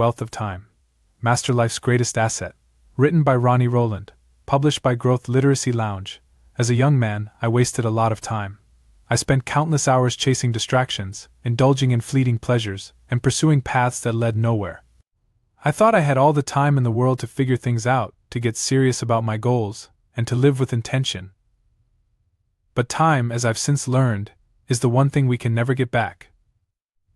Wealth of Time. Master Life's Greatest Asset. Written by Ronnie Rowland. Published by Growth Literacy Lounge. As a young man, I wasted a lot of time. I spent countless hours chasing distractions, indulging in fleeting pleasures, and pursuing paths that led nowhere. I thought I had all the time in the world to figure things out, to get serious about my goals, and to live with intention. But time, as I've since learned, is the one thing we can never get back.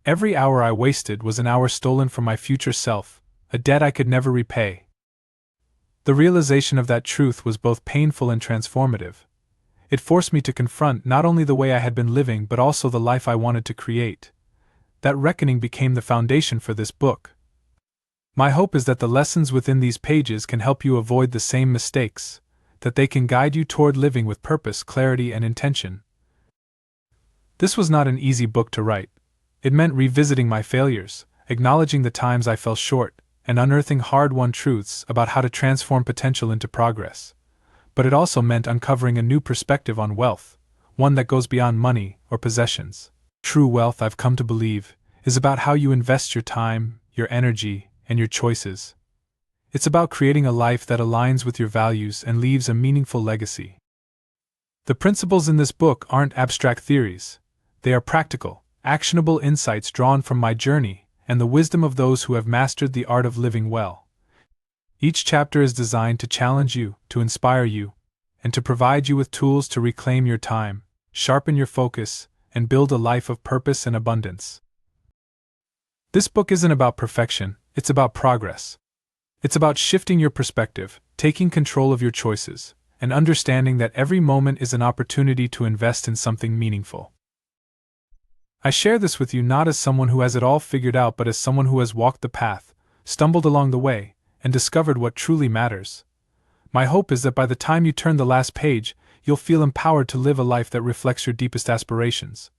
Every hour I wasted was an hour stolen from my future self, a debt I could never repay. The realization of that truth was both painful and transformative. It forced me to confront not only the way I had been living but also the life I wanted to create. That reckoning became the foundation for this book. My hope is that the lessons within these pages can help you avoid the same mistakes, that they can guide you toward living with purpose, clarity, and intention. This was not an easy book to write. It meant revisiting my failures, acknowledging the times I fell short, and unearthing hard-won truths about how to transform potential into progress. But it also meant uncovering a new perspective on wealth, one that goes beyond money or possessions. True wealth, I've come to believe, is about how you invest your time, your energy, and your choices. It's about creating a life that aligns with your values and leaves a meaningful legacy. The principles in this book aren't abstract theories. They are practical, actionable insights drawn from my journey and the wisdom of those who have mastered the art of living well. Each chapter is designed to challenge you, to inspire you, and to provide you with tools to reclaim your time, sharpen your focus, and build a life of purpose and abundance. This book isn't about perfection, it's about progress. It's about shifting your perspective, taking control of your choices, and understanding that every moment is an opportunity to invest in something meaningful. I share this with you not as someone who has it all figured out but as someone who has walked the path, stumbled along the way, and discovered what truly matters. My hope is that by the time you turn the last page, you'll feel empowered to live a life that reflects your deepest aspirations.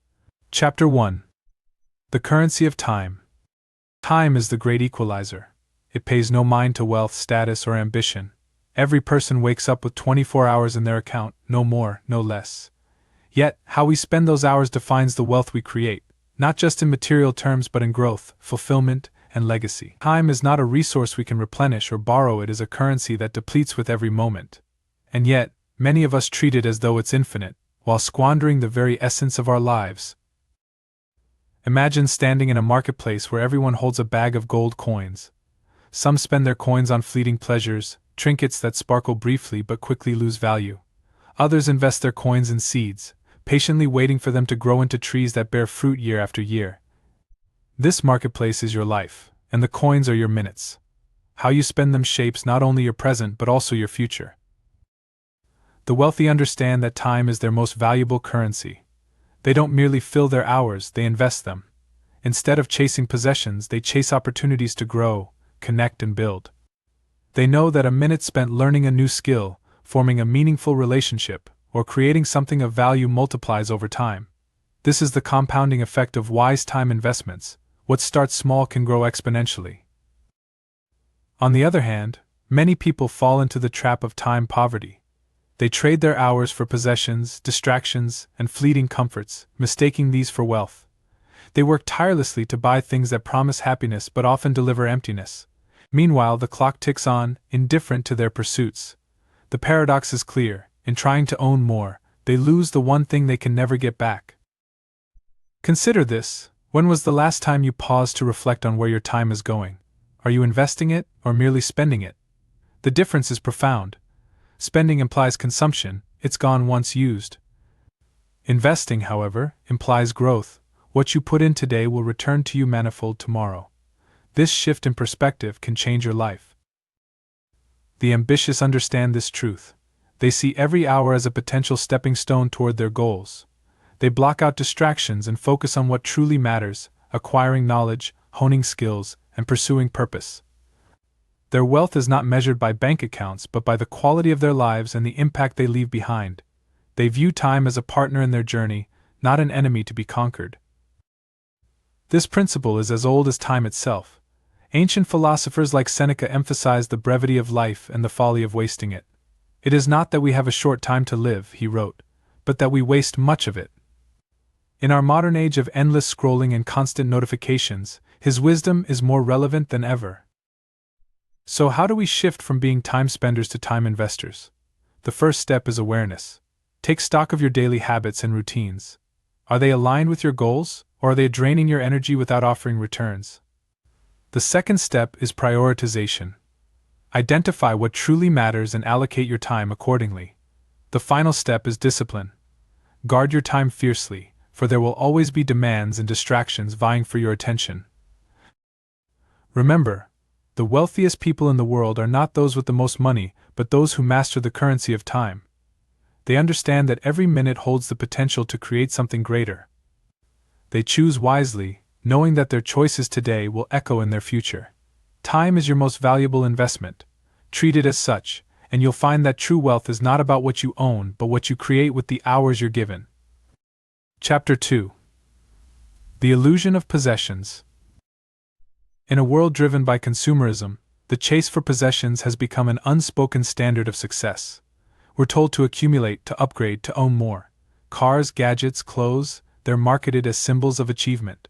Chapter 1. The Currency of Time. Time is the great equalizer. It pays no mind to wealth, status, or ambition. Every person wakes up with 24 hours in their account, no more, no less. Yet, how we spend those hours defines the wealth we create, not just in material terms but in growth, fulfillment, and legacy. Time is not a resource we can replenish or borrow, it is a currency that depletes with every moment. And yet, many of us treat it as though it's infinite, while squandering the very essence of our lives. Imagine standing in a marketplace where everyone holds a bag of gold coins. Some spend their coins on fleeting pleasures, trinkets that sparkle briefly but quickly lose value. Others invest their coins in seeds, patiently waiting for them to grow into trees that bear fruit year after year. This marketplace is your life, and the coins are your minutes. How you spend them shapes not only your present but also your future. The wealthy understand that time is their most valuable currency. They don't merely fill their hours, they invest them. Instead of chasing possessions, they chase opportunities to grow, connect, and build. They know that a minute spent learning a new skill, forming a meaningful relationship, or creating something of value multiplies over time. This is the compounding effect of wise time investments. What starts small can grow exponentially. On the other hand, many people fall into the trap of time poverty. They trade their hours for possessions, distractions, and fleeting comforts, mistaking these for wealth. They work tirelessly to buy things that promise happiness but often deliver emptiness. Meanwhile, the clock ticks on, indifferent to their pursuits. The paradox is clear. In trying to own more, they lose the one thing they can never get back. Consider this. When was the last time you paused to reflect on where your time is going? Are you investing it, or merely spending it? The difference is profound. Spending implies consumption, it's gone once used. Investing, however, implies growth. What you put in today will return to you manifold tomorrow. This shift in perspective can change your life. The ambitious understand this truth. They see every hour as a potential stepping stone toward their goals. They block out distractions and focus on what truly matters, acquiring knowledge, honing skills, and pursuing purpose. Their wealth is not measured by bank accounts but by the quality of their lives and the impact they leave behind. They view time as a partner in their journey, not an enemy to be conquered. This principle is as old as time itself. Ancient philosophers like Seneca emphasized the brevity of life and the folly of wasting it. It is not that we have a short time to live, he wrote, but that we waste much of it. In our modern age of endless scrolling and constant notifications, His wisdom is more relevant than ever. So, how do we shift from being time spenders to time investors? The first step is awareness. Take stock of your daily habits and routines. Are they aligned with your goals, or are they draining your energy without offering returns? The second step is prioritization. Identify what truly matters and allocate your time accordingly. The final step is discipline. Guard your time fiercely, for there will always be demands and distractions vying for your attention. Remember, the wealthiest people in the world are not those with the most money, but those who master the currency of time. They understand that every minute holds the potential to create something greater. They choose wisely, knowing that their choices today will echo in their future. Time is your most valuable investment. Treat it as such, and you'll find that true wealth is not about what you own but what you create with the hours you're given. Chapter 2. The Illusion of Possessions. In a world driven by consumerism, the chase for possessions has become an unspoken standard of success. We're told to accumulate, to upgrade, to own more. Cars, gadgets, clothes, they're marketed as symbols of achievement.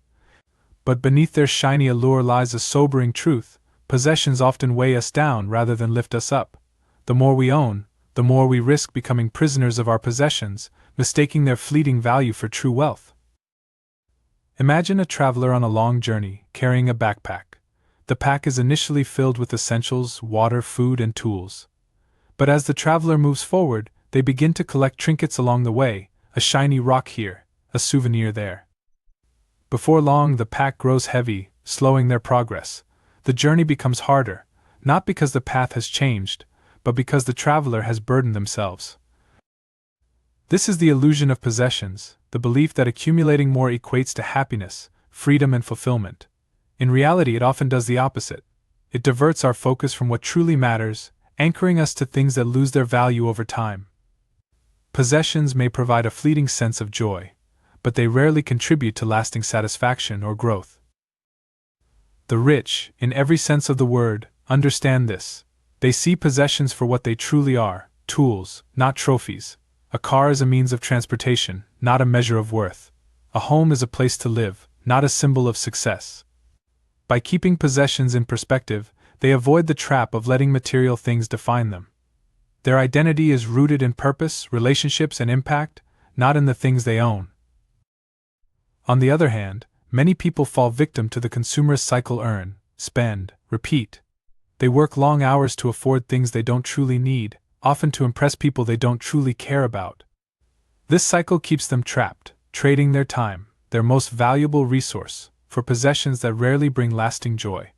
But beneath their shiny allure lies a sobering truth: possessions often weigh us down rather than lift us up. The more we own, the more we risk becoming prisoners of our possessions, mistaking their fleeting value for true wealth. Imagine a traveler on a long journey, carrying a backpack. The pack is initially filled with essentials, water, food, and tools. But as the traveler moves forward, they begin to collect trinkets along the way, a shiny rock here, a souvenir there. Before long, the pack grows heavy, slowing their progress. The journey becomes harder, not because the path has changed, but because the traveler has burdened themselves. This is the illusion of possessions, the belief that accumulating more equates to happiness, freedom, and fulfillment. In reality, it often does the opposite. It diverts our focus from what truly matters, anchoring us to things that lose their value over time. Possessions may provide a fleeting sense of joy, but they rarely contribute to lasting satisfaction or growth. The rich, in every sense of the word, understand this. They see possessions for what they truly are: tools, not trophies. A car is a means of transportation, not a measure of worth. A home is a place to live, not a symbol of success. By keeping possessions in perspective, they avoid the trap of letting material things define them. Their identity is rooted in purpose, relationships, and impact, not in the things they own. On the other hand, many people fall victim to the consumerist cycle: earn, spend, repeat. They work long hours to afford things they don't truly need, often to impress people they don't truly care about. This cycle keeps them trapped, trading their time, their most valuable resource, for possessions that rarely bring lasting joy.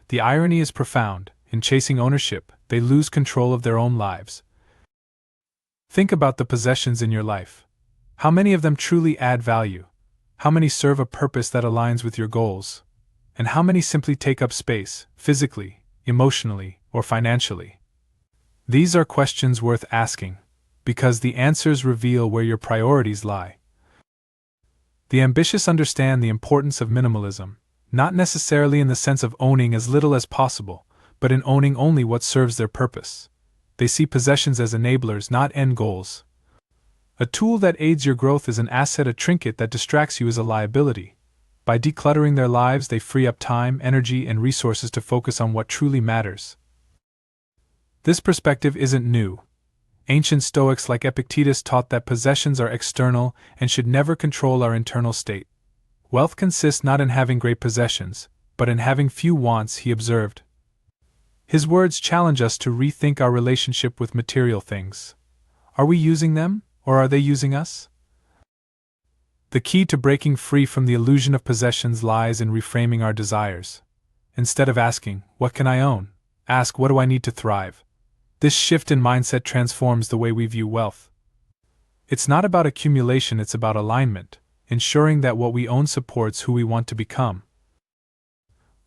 The irony is profound: in chasing ownership, they lose control of their own lives. Think about the possessions in your life. How many of them truly add value? How many serve a purpose that aligns with your goals? And how many simply take up space, physically, emotionally, or financially? These are questions worth asking, because the answers reveal where your priorities lie. The ambitious understand the importance of minimalism, not necessarily in the sense of owning as little as possible, but in owning only what serves their purpose. They see possessions as enablers, not end goals. A tool that aids your growth is an asset; a trinket that distracts you is a liability. By decluttering their lives, they free up time, energy, and resources to focus on what truly matters. This perspective isn't new. Ancient Stoics like Epictetus taught that possessions are external and should never control our internal state. Wealth consists not in having great possessions, but in having few wants, he observed. His words challenge us to rethink our relationship with material things. Are we using them, or are they using us? The key to breaking free from the illusion of possessions lies in reframing our desires. Instead of asking, "What can I own?" ask, "What do I need to thrive?" This shift in mindset transforms the way we view wealth. It's not about accumulation, it's about alignment, ensuring that what we own supports who we want to become.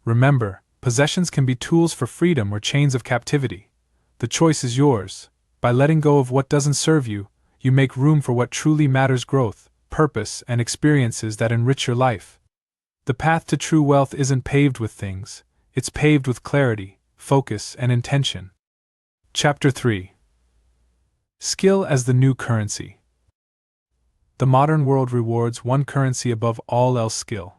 Remember, possessions can be tools for freedom or chains of captivity. The choice is yours. By letting go of what doesn't serve you, you make room for what truly matters: growth, purpose, and experiences that enrich your life. The path to true wealth isn't paved with things, it's paved with clarity, focus, and intention. Chapter 3. Skill as the New Currency. The modern world rewards one currency above all else: skill.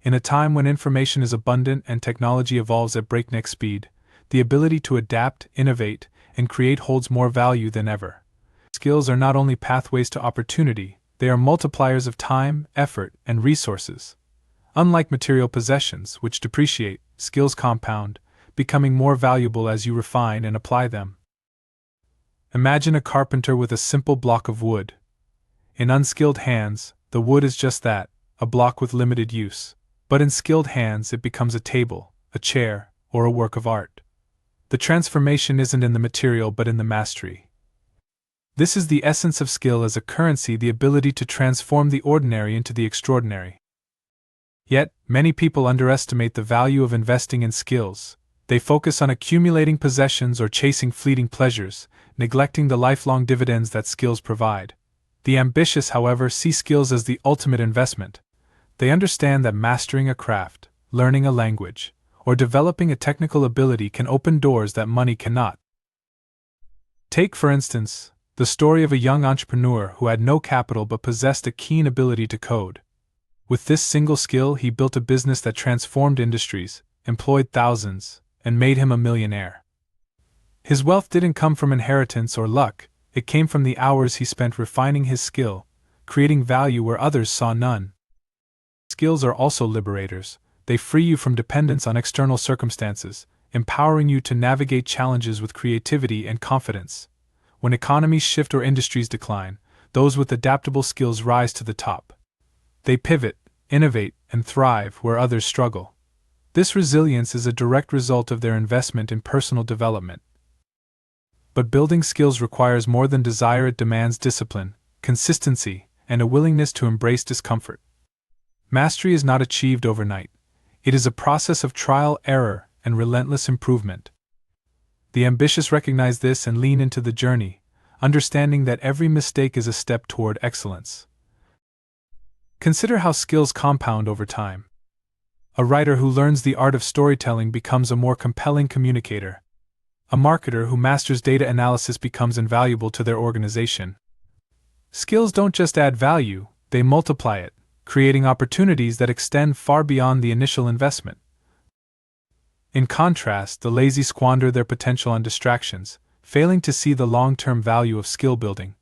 In a time when information is abundant and technology evolves at breakneck speed, the ability to adapt, innovate, and create holds more value than ever. Skills are not only pathways to opportunity, they are multipliers of time, effort, and resources. Unlike material possessions, which depreciate, skills compound, becoming more valuable as you refine and apply them. Imagine a carpenter with a simple block of wood. In unskilled hands, the wood is just that, a block with limited use. But in skilled hands, it becomes a table, a chair, or a work of art. The transformation isn't in the material but in the mastery. This is the essence of skill as a currency, the ability to transform the ordinary into the extraordinary. Yet, many people underestimate the value of investing in skills. They focus on accumulating possessions or chasing fleeting pleasures, neglecting the lifelong dividends that skills provide. The ambitious, however, see skills as the ultimate investment. They understand that mastering a craft, learning a language, or developing a technical ability can open doors that money cannot. Take, for instance, the story of a young entrepreneur who had no capital but possessed a keen ability to code. With this single skill, he built a business that transformed industries, employed thousands, and made him a millionaire. His wealth didn't come from inheritance or luck, it came from the hours he spent refining his skill, creating value where others saw none. Skills are also liberators. They free you from dependence on external circumstances, empowering you to navigate challenges with creativity and confidence. When economies shift or industries decline, those with adaptable skills rise to the top. They pivot, innovate, and thrive where others struggle. This resilience is a direct result of their investment in personal development. But building skills requires more than desire. It demands discipline, consistency, and a willingness to embrace discomfort. Mastery is not achieved overnight. It is a process of trial, error, and relentless improvement. The ambitious recognize this and lean into the journey, understanding that every mistake is a step toward excellence. Consider how skills compound over time. A writer who learns the art of storytelling becomes a more compelling communicator. A marketer who masters data analysis becomes invaluable to their organization. Skills don't just add value, they multiply it, creating opportunities that extend far beyond the initial investment. In contrast, the lazy squander their potential on distractions, failing to see the long-term value of skill building.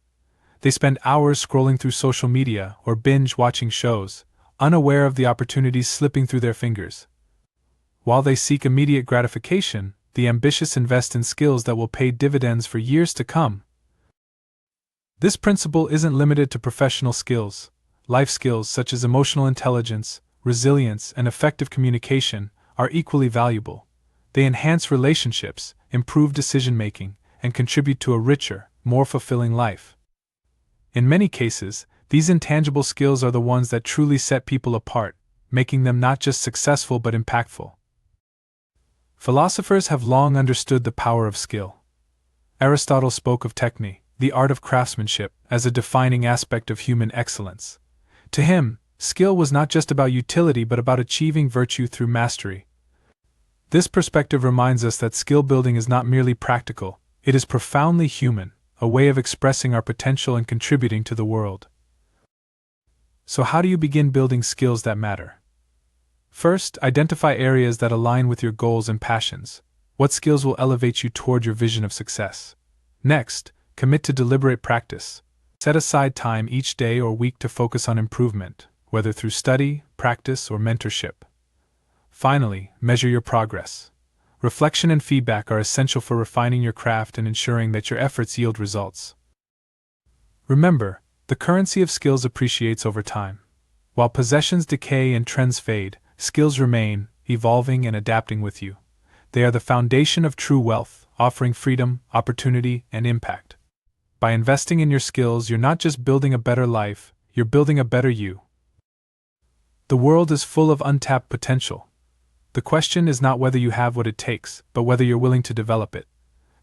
They spend hours scrolling through social media or binge-watching shows, unaware of the opportunities slipping through their fingers. While they seek immediate gratification, the ambitious invest in skills that will pay dividends for years to come. This principle isn't limited to professional skills. Life skills such as emotional intelligence, resilience, and effective communication are equally valuable. They enhance relationships, improve decision-making, and contribute to a richer, more fulfilling life. In many cases, these intangible skills are the ones that truly set people apart, making them not just successful but impactful. Philosophers have long understood the power of skill. Aristotle spoke of techne, the art of craftsmanship, as a defining aspect of human excellence. To him, skill was not just about utility but about achieving virtue through mastery. This perspective reminds us that skill building is not merely practical, it is profoundly human, a way of expressing our potential and contributing to the world. So how do you begin building skills that matter? First, identify areas that align with your goals and passions. What skills will elevate you toward your vision of success? Next, commit to deliberate practice. Set aside time each day or week to focus on improvement, whether through study, practice, or mentorship. Finally, measure your progress. Reflection and feedback are essential for refining your craft and ensuring that your efforts yield results. Remember, the currency of skills appreciates over time. While possessions decay and trends fade, skills remain, evolving and adapting with you. They are the foundation of true wealth, offering freedom, opportunity, and impact. By investing in your skills, you're not just building a better life, you're building a better you. The world is full of untapped potential. The question is not whether you have what it takes, but whether you're willing to develop it.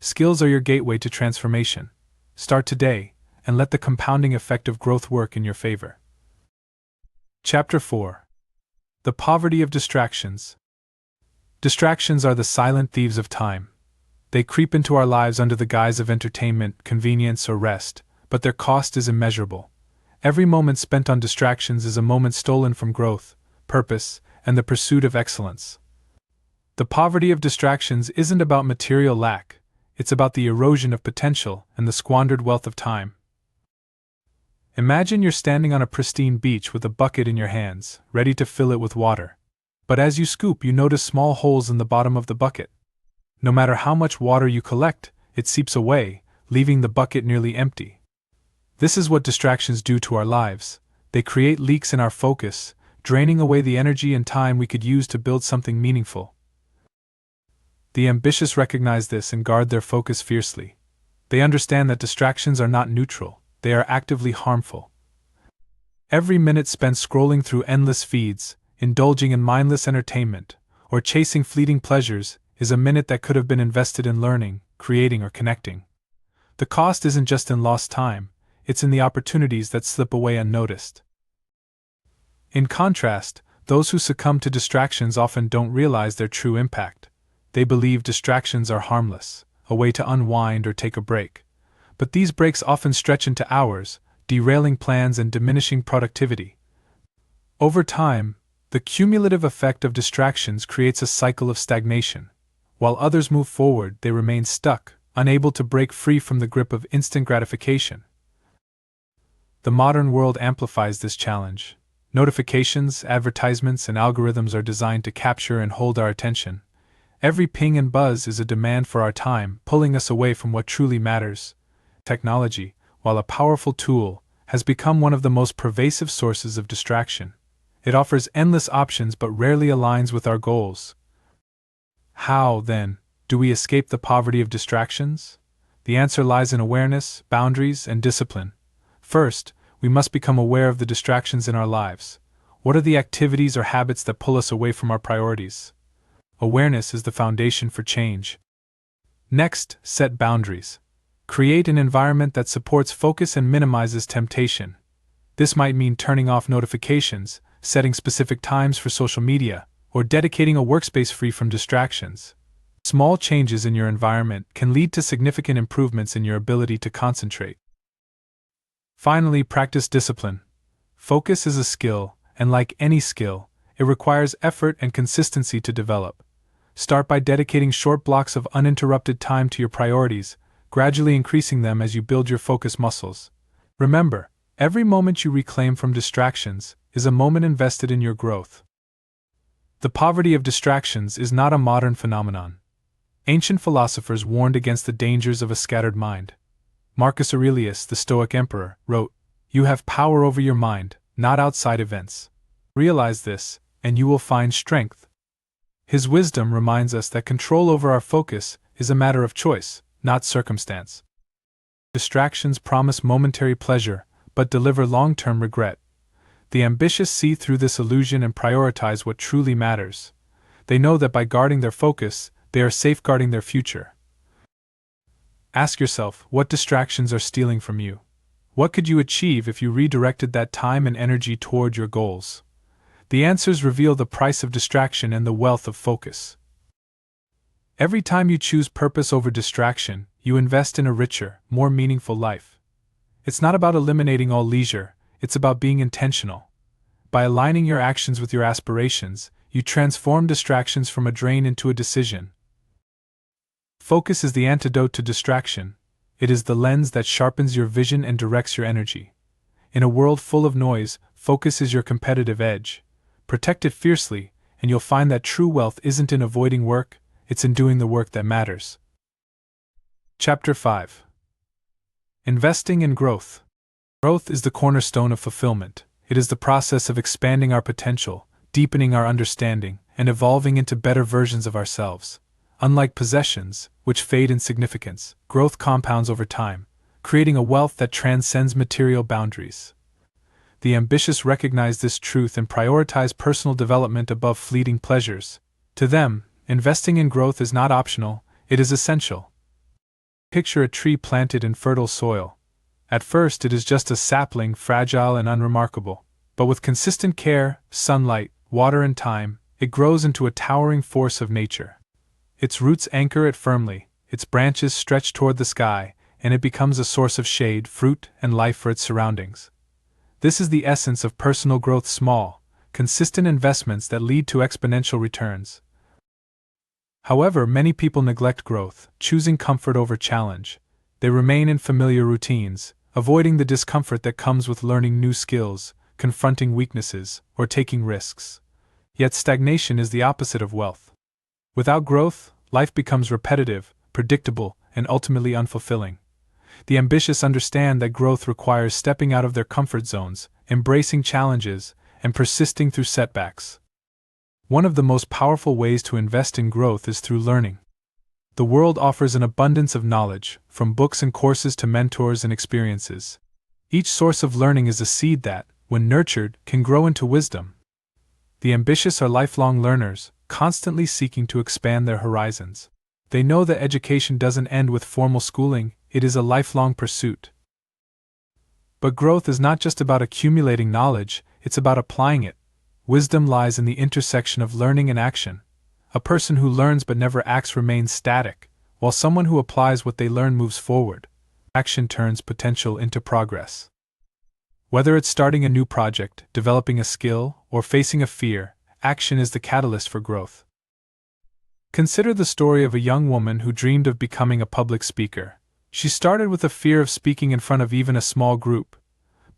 Skills are your gateway to transformation. Start today, and let the compounding effect of growth work in your favor. Chapter 4. The Poverty of Distractions. Distractions are the silent thieves of time. They creep into our lives under the guise of entertainment, convenience, or rest, but their cost is immeasurable. Every moment spent on distractions is a moment stolen from growth, purpose, and the pursuit of excellence. The poverty of distractions isn't about material lack, it's about the erosion of potential and the squandered wealth of time. Imagine you're standing on a pristine beach with a bucket in your hands, ready to fill it with water. But as you scoop, you notice small holes in the bottom of the bucket. No matter how much water you collect, it seeps away, leaving the bucket nearly empty. This is what distractions do to our lives. They create leaks in our focus, draining away the energy and time we could use to build something meaningful. The ambitious recognize this and guard their focus fiercely. They understand that distractions are not neutral, they are actively harmful. Every minute spent scrolling through endless feeds, indulging in mindless entertainment, or chasing fleeting pleasures is a minute that could have been invested in learning, creating, or connecting. The cost isn't just in lost time, it's in the opportunities that slip away unnoticed. In contrast, those who succumb to distractions often don't realize their true impact. They believe distractions are harmless, a way to unwind or take a break. But these breaks often stretch into hours, derailing plans and diminishing productivity. Over time, the cumulative effect of distractions creates a cycle of stagnation. While others move forward, they remain stuck, unable to break free from the grip of instant gratification. The modern world amplifies this challenge. Notifications, advertisements, and algorithms are designed to capture and hold our attention. Every ping and buzz is a demand for our time, pulling us away from what truly matters. Technology, while a powerful tool, has become one of the most pervasive sources of distraction. It offers endless options but rarely aligns with our goals. How, then, do we escape the poverty of distractions? The answer lies in awareness, boundaries, and discipline. First, we must become aware of the distractions in our lives. What are the activities or habits that pull us away from our priorities? Awareness is the foundation for change. Next, set boundaries. Create an environment that supports focus and minimizes temptation. This might mean turning off notifications, setting specific times for social media, or dedicating a workspace free from distractions. Small changes in your environment can lead to significant improvements in your ability to concentrate. Finally, practice discipline. Focus is a skill, and like any skill, it requires effort and consistency to develop. Start by dedicating short blocks of uninterrupted time to your priorities, gradually increasing them as you build your focus muscles. Remember, every moment you reclaim from distractions is a moment invested in your growth. The poverty of distractions is not a modern phenomenon. Ancient philosophers warned against the dangers of a scattered mind. Marcus Aurelius, the Stoic emperor, wrote, "You have power over your mind, not outside events. Realize this, and you will find strength." His wisdom reminds us that control over our focus is a matter of choice, not circumstance. Distractions promise momentary pleasure, but deliver long-term regret. The ambitious see through this illusion and prioritize what truly matters. They know that by guarding their focus, they are safeguarding their future. Ask yourself, what distractions are stealing from you? What could you achieve if you redirected that time and energy toward your goals? The answers reveal the price of distraction and the wealth of focus. Every time you choose purpose over distraction, you invest in a richer, more meaningful life. It's not about eliminating all leisure, it's about being intentional. By aligning your actions with your aspirations, you transform distractions from a drain into a decision. Focus is the antidote to distraction. It is the lens that sharpens your vision and directs your energy. In a world full of noise, focus is your competitive edge. Protect it fiercely, and you'll find that true wealth isn't in avoiding work, it's in doing the work that matters. Chapter 5. Investing in growth. Growth is the cornerstone of fulfillment. It is the process of expanding our potential, deepening our understanding, and evolving into better versions of ourselves. Unlike possessions, which fade in significance, growth compounds over time, creating a wealth that transcends material boundaries. The ambitious recognize this truth and prioritize personal development above fleeting pleasures. To them, investing in growth is not optional, it is essential. Picture a tree planted in fertile soil. At first, it is just a sapling, fragile and unremarkable, but with consistent care, sunlight, water, and time, it grows into a towering force of nature. Its roots anchor it firmly, its branches stretch toward the sky, and it becomes a source of shade, fruit, and life for its surroundings. This is the essence of personal growth: small, consistent investments that lead to exponential returns. However, many people neglect growth, choosing comfort over challenge. They remain in familiar routines, avoiding the discomfort that comes with learning new skills, confronting weaknesses, or taking risks. Yet stagnation is the opposite of wealth. Without growth, life becomes repetitive, predictable, and ultimately unfulfilling. The ambitious understand that growth requires stepping out of their comfort zones, embracing challenges, and persisting through setbacks. One of the most powerful ways to invest in growth is through learning. The world offers an abundance of knowledge, from books and courses to mentors and experiences. Each source of learning is a seed that, when nurtured, can grow into wisdom. The ambitious are lifelong learners, constantly seeking to expand their horizons. They know that education doesn't end with formal schooling, it is a lifelong pursuit. But growth is not just about accumulating knowledge, it's about applying it. Wisdom lies in the intersection of learning and action. A person who learns but never acts remains static, while someone who applies what they learn moves forward. Action turns potential into progress. Whether it's starting a new project, developing a skill, or facing a fear, action is the catalyst for growth. Consider the story of a young woman who dreamed of becoming a public speaker. She started with a fear of speaking in front of even a small group.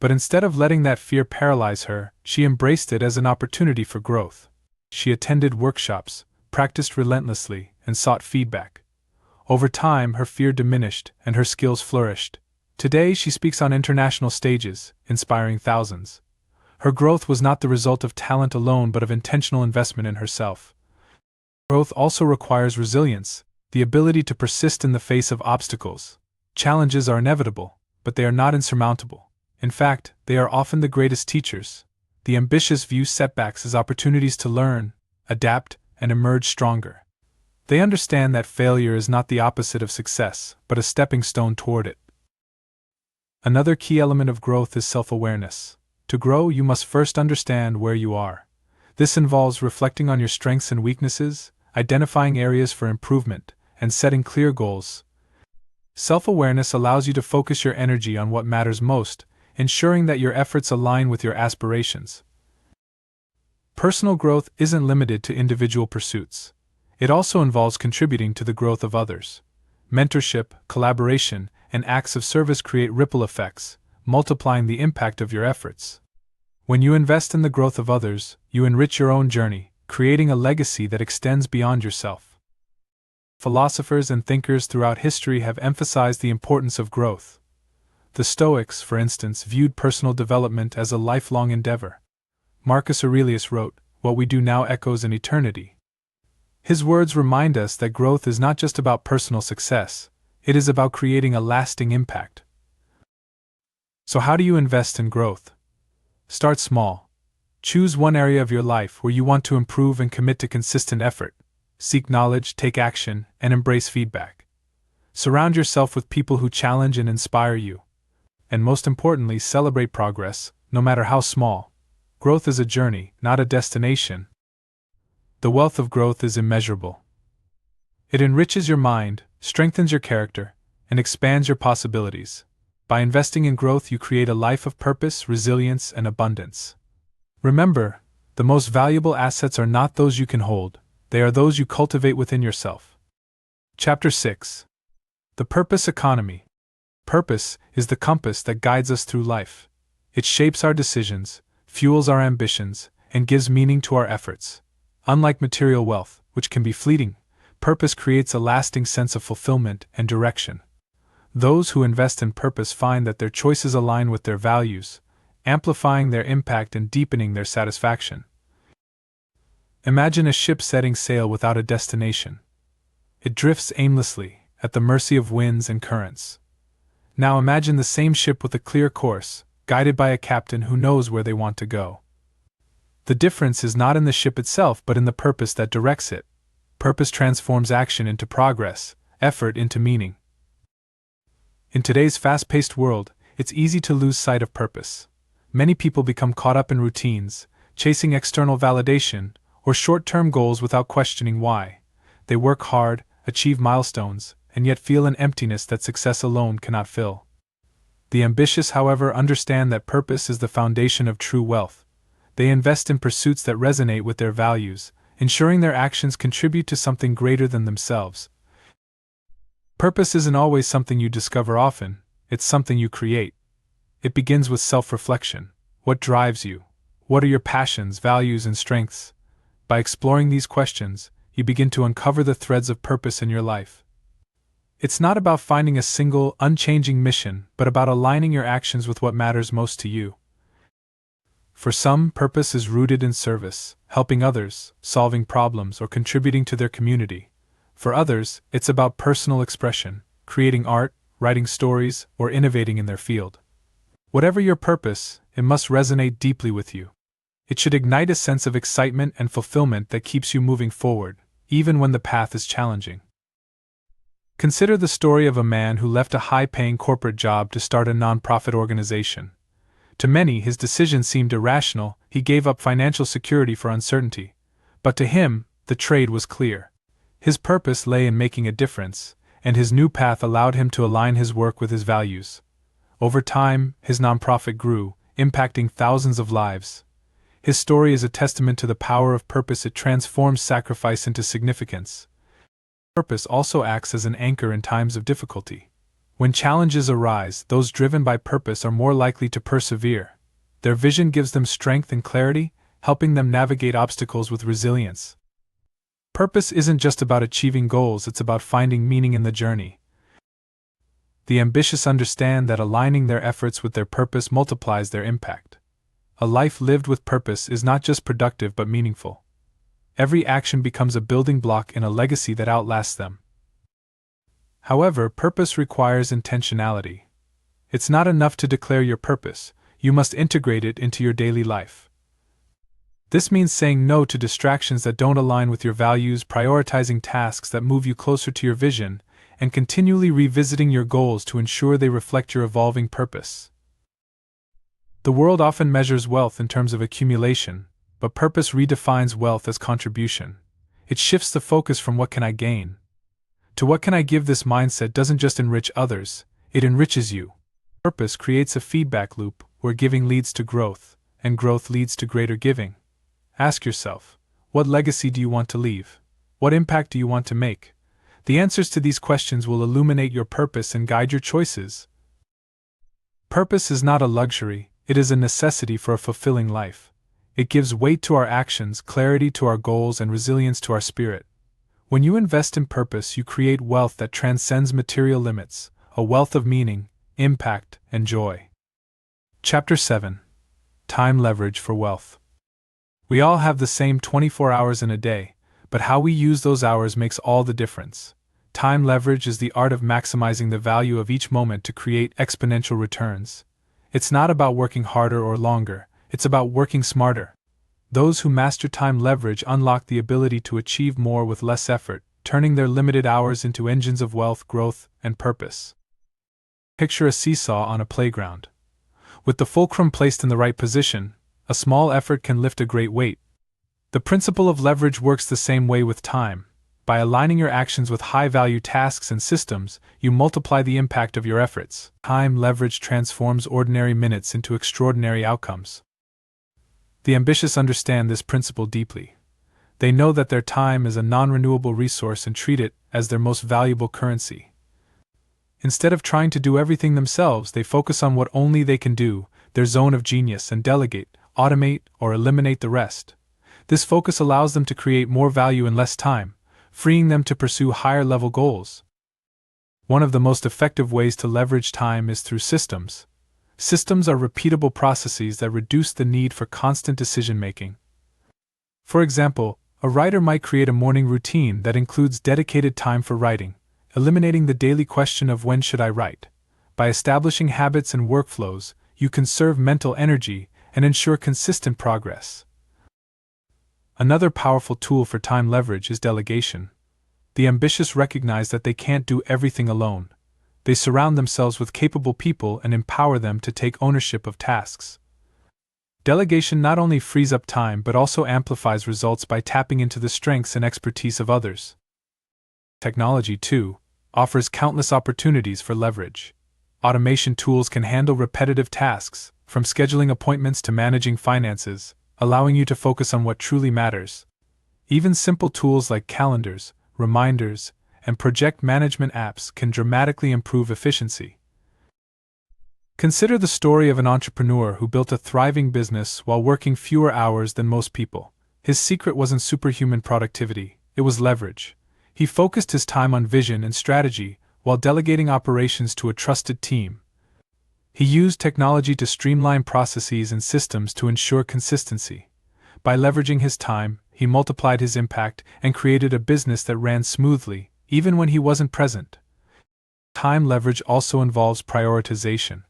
But instead of letting that fear paralyze her, she embraced it as an opportunity for growth. She attended workshops, practiced relentlessly, and sought feedback. Over time, her fear diminished and her skills flourished. Today, she speaks on international stages, inspiring thousands. Her growth was not the result of talent alone but of intentional investment in herself. Growth also requires resilience, the ability to persist in the face of obstacles. Challenges are inevitable, but they are not insurmountable. In fact, they are often the greatest teachers. The ambitious view setbacks as opportunities to learn, adapt, and emerge stronger. They understand that failure is not the opposite of success, but a stepping stone toward it. Another key element of growth is self-awareness. To grow, you must first understand where you are. This involves reflecting on your strengths and weaknesses, identifying areas for improvement, and setting clear goals. Self-awareness allows you to focus your energy on what matters most, ensuring that your efforts align with your aspirations. Personal growth isn't limited to individual pursuits. It also involves contributing to the growth of others. Mentorship, collaboration, and acts of service create ripple effects, multiplying the impact of your efforts. When you invest in the growth of others, you enrich your own journey, creating a legacy that extends beyond yourself. Philosophers and thinkers throughout history have emphasized the importance of growth. The Stoics, for instance, viewed personal development as a lifelong endeavor. Marcus Aurelius wrote, "What we do now echoes in eternity." His words remind us that growth is not just about personal success, it is about creating a lasting impact. So how do you invest in growth? Start small. Choose one area of your life where you want to improve and commit to consistent effort. Seek knowledge, take action, and embrace feedback. Surround yourself with people who challenge and inspire you. And most importantly, celebrate progress, no matter how small. Growth is a journey, not a destination. The wealth of growth is immeasurable. It enriches your mind, strengthens your character, and expands your possibilities. By investing in growth, you create a life of purpose, resilience, and abundance. Remember, the most valuable assets are not those you can hold, they are those you cultivate within yourself. Chapter 6. The Purpose Economy. Purpose is the compass that guides us through life. It shapes our decisions, fuels our ambitions, and gives meaning to our efforts. Unlike material wealth, which can be fleeting, purpose creates a lasting sense of fulfillment and direction. Those who invest in purpose find that their choices align with their values, amplifying their impact and deepening their satisfaction. Imagine a ship setting sail without a destination. It drifts aimlessly, at the mercy of winds and currents. Now imagine the same ship with a clear course, guided by a captain who knows where they want to go. The difference is not in the ship itself but in the purpose that directs it. Purpose transforms action into progress, effort into meaning. In today's fast-paced world, it's easy to lose sight of purpose. Many people become caught up in routines, chasing external validation, or short-term goals without questioning why. They work hard, achieve milestones, and yet feel an emptiness that success alone cannot fill. The ambitious, however, understand that purpose is the foundation of true wealth. they invest in pursuits that resonate with their values, ensuring their actions contribute to something greater than themselves. Purpose isn't always something you discover often, it's something you create. It begins with self-reflection. What drives you? What are your passions, values, and strengths? By exploring these questions, you begin to uncover the threads of purpose in your life. It's not about finding a single, unchanging mission, but about aligning your actions with what matters most to you. For some, purpose is rooted in service, helping others, solving problems, or contributing to their community. For others, it's about personal expression, creating art, writing stories, or innovating in their field. Whatever your purpose, it must resonate deeply with you. It should ignite a sense of excitement and fulfillment that keeps you moving forward, even when the path is challenging. Consider the story of a man who left a high-paying corporate job to start a nonprofit organization. To many, his decision seemed irrational. He gave up financial security for uncertainty. But to him, the trade was clear. His purpose lay in making a difference, and his new path allowed him to align his work with his values. Over time, his nonprofit grew, impacting thousands of lives. His story is a testament to the power of purpose. It transforms sacrifice into significance. Purpose also acts as an anchor in times of difficulty. When challenges arise, those driven by purpose are more likely to persevere. Their vision gives them strength and clarity, helping them navigate obstacles with resilience. Purpose isn't just about achieving goals, it's about finding meaning in the journey. The ambitious understand that aligning their efforts with their purpose multiplies their impact. A life lived with purpose is not just productive but meaningful. Every action becomes a building block in a legacy that outlasts them. However, purpose requires intentionality. It's not enough to declare your purpose, you must integrate it into your daily life. This means saying no to distractions that don't align with your values, prioritizing tasks that move you closer to your vision, and continually revisiting your goals to ensure they reflect your evolving purpose. The world often measures wealth in terms of accumulation, but purpose redefines wealth as contribution. It shifts the focus from what can I gain to what can I give. This mindset doesn't just enrich others, it enriches you. Purpose creates a feedback loop where giving leads to growth, and growth leads to greater giving. Ask yourself, what legacy do you want to leave? What impact do you want to make? The answers to these questions will illuminate your purpose and guide your choices. Purpose is not a luxury, it is a necessity for a fulfilling life. It gives weight to our actions, clarity to our goals, and resilience to our spirit. When you invest in purpose, you create wealth that transcends material limits, a wealth of meaning, impact, and joy. Chapter 7. Time Leverage for Wealth. We all have the same 24 hours in a day, but how we use those hours makes all the difference. Time leverage is the art of maximizing the value of each moment to create exponential returns. It's not about working harder or longer, it's about working smarter. Those who master time leverage unlock the ability to achieve more with less effort, turning their limited hours into engines of wealth, growth, and purpose. Picture a seesaw on a playground. With the fulcrum placed in the right position, a small effort can lift a great weight. The principle of leverage works the same way with time. By aligning your actions with high-value tasks and systems, you multiply the impact of your efforts. Time leverage transforms ordinary minutes into extraordinary outcomes. The ambitious understand this principle deeply. They know that their time is a non-renewable resource and treat it as their most valuable currency. Instead of trying to do everything themselves, they focus on what only they can do, their zone of genius, and delegate, automate, or eliminate the rest. This focus allows them to create more value in less time, freeing them to pursue higher-level goals. One of the most effective ways to leverage time is through systems. Systems are repeatable processes that reduce the need for constant decision-making. For example, a writer might create a morning routine that includes dedicated time for writing, eliminating the daily question of when should I write. By establishing habits and workflows, you conserve mental energy and ensure consistent progress. Another powerful tool for time leverage is delegation. The ambitious recognize that they can't do everything alone. They surround themselves with capable people and empower them to take ownership of tasks. Delegation not only frees up time but also amplifies results by tapping into the strengths and expertise of others. Technology, too, offers countless opportunities for leverage. Automation tools can handle repetitive tasks, from scheduling appointments to managing finances, allowing you to focus on what truly matters. Even simple tools like calendars, reminders, and project management apps can dramatically improve efficiency. Consider the story of an entrepreneur who built a thriving business while working fewer hours than most people. His secret wasn't superhuman productivity, it was leverage. He focused his time on vision and strategy while delegating operations to a trusted team. He used technology to streamline processes and systems to ensure consistency. By leveraging his time, he multiplied his impact and created a business that ran smoothly, even when he wasn't present. Time leverage also involves prioritization.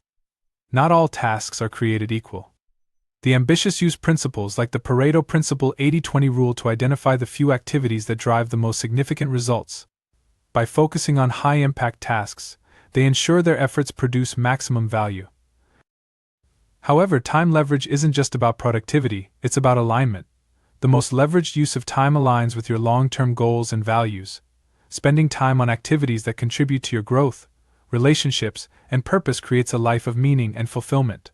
Not all tasks are created equal. The ambitious use principles like the Pareto Principle 80-20 rule to identify the few activities that drive the most significant results. By focusing on high-impact tasks, they ensure their efforts produce maximum value. However, time leverage isn't just about productivity, it's about alignment. The most leveraged use of time aligns with your long-term goals and values. Spending time on activities that contribute to your growth, relationships, and purpose creates a life of meaning and fulfillment.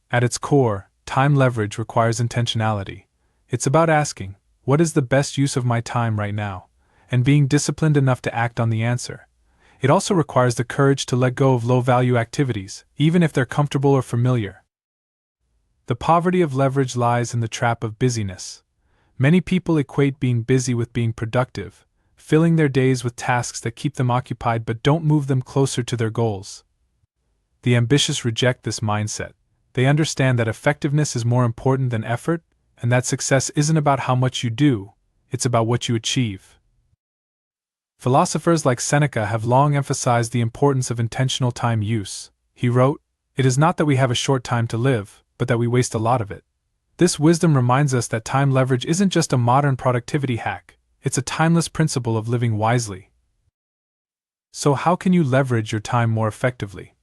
At its core, time leverage requires intentionality. It's about asking, what is the best use of my time right now? And being disciplined enough to act on the answer. It also requires the courage to let go of low-value activities, even if they're comfortable or familiar. The poverty of leverage lies in the trap of busyness. Many people equate being busy with being productive, filling their days with tasks that keep them occupied but don't move them closer to their goals. The ambitious reject this mindset. They understand that effectiveness is more important than effort, and that success isn't about how much you do, it's about what you achieve. Philosophers like Seneca have long emphasized the importance of intentional time use. He wrote, "It is not that we have a short time to live, but that we waste a lot of it." This wisdom reminds us that time leverage isn't just a modern productivity hack, it's a timeless principle of living wisely. So how can you leverage your time more effectively?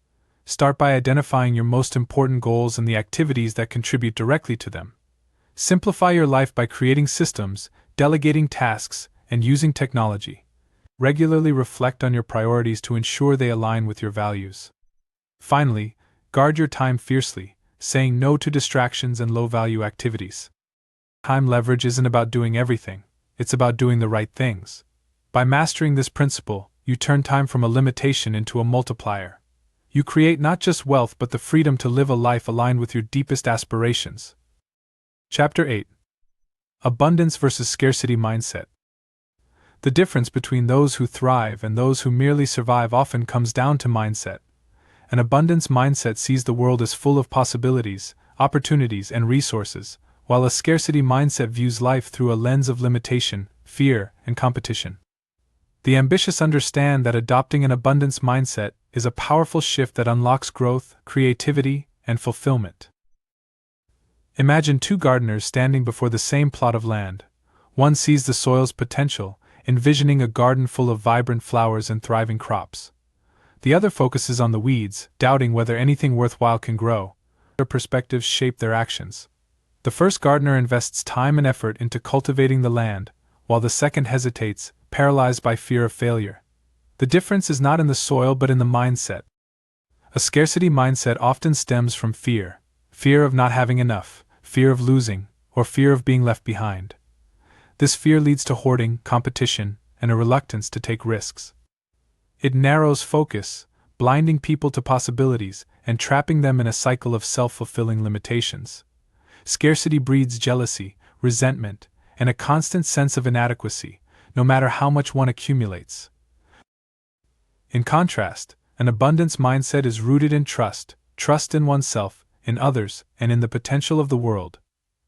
Start by identifying your most important goals and the activities that contribute directly to them. Simplify your life by creating systems, delegating tasks, and using technology. Regularly reflect on your priorities to ensure they align with your values. Finally, guard your time fiercely, saying no to distractions and low-value activities. Time leverage isn't about doing everything, it's about doing the right things. By mastering this principle, you turn time from a limitation into a multiplier. You create not just wealth but the freedom to live a life aligned with your deepest aspirations. Chapter 8. Abundance versus Scarcity Mindset. The difference between those who thrive and those who merely survive often comes down to mindset. An abundance mindset sees the world as full of possibilities, opportunities, and resources, while a scarcity mindset views life through a lens of limitation, fear, and competition. The ambitious understand that adopting an abundance mindset is a powerful shift that unlocks growth, creativity, and fulfillment. Imagine two gardeners standing before the same plot of land. One sees the soil's potential, envisioning a garden full of vibrant flowers and thriving crops. The other focuses on the weeds, doubting whether anything worthwhile can grow. Their perspectives shape their actions. The first gardener invests time and effort into cultivating the land, while the second hesitates, paralyzed by fear of failure. The difference is not in the soil but in the mindset. A scarcity mindset often stems from fear of not having enough, fear of losing, or fear of being left behind. This fear leads to hoarding, competition, and a reluctance to take risks. It narrows focus, blinding people to possibilities and trapping them in a cycle of self-fulfilling limitations. Scarcity breeds jealousy, resentment, and a constant sense of inadequacy, no matter how much one accumulates. In contrast, an abundance mindset is rooted in trust in oneself, in others, and in the potential of the world.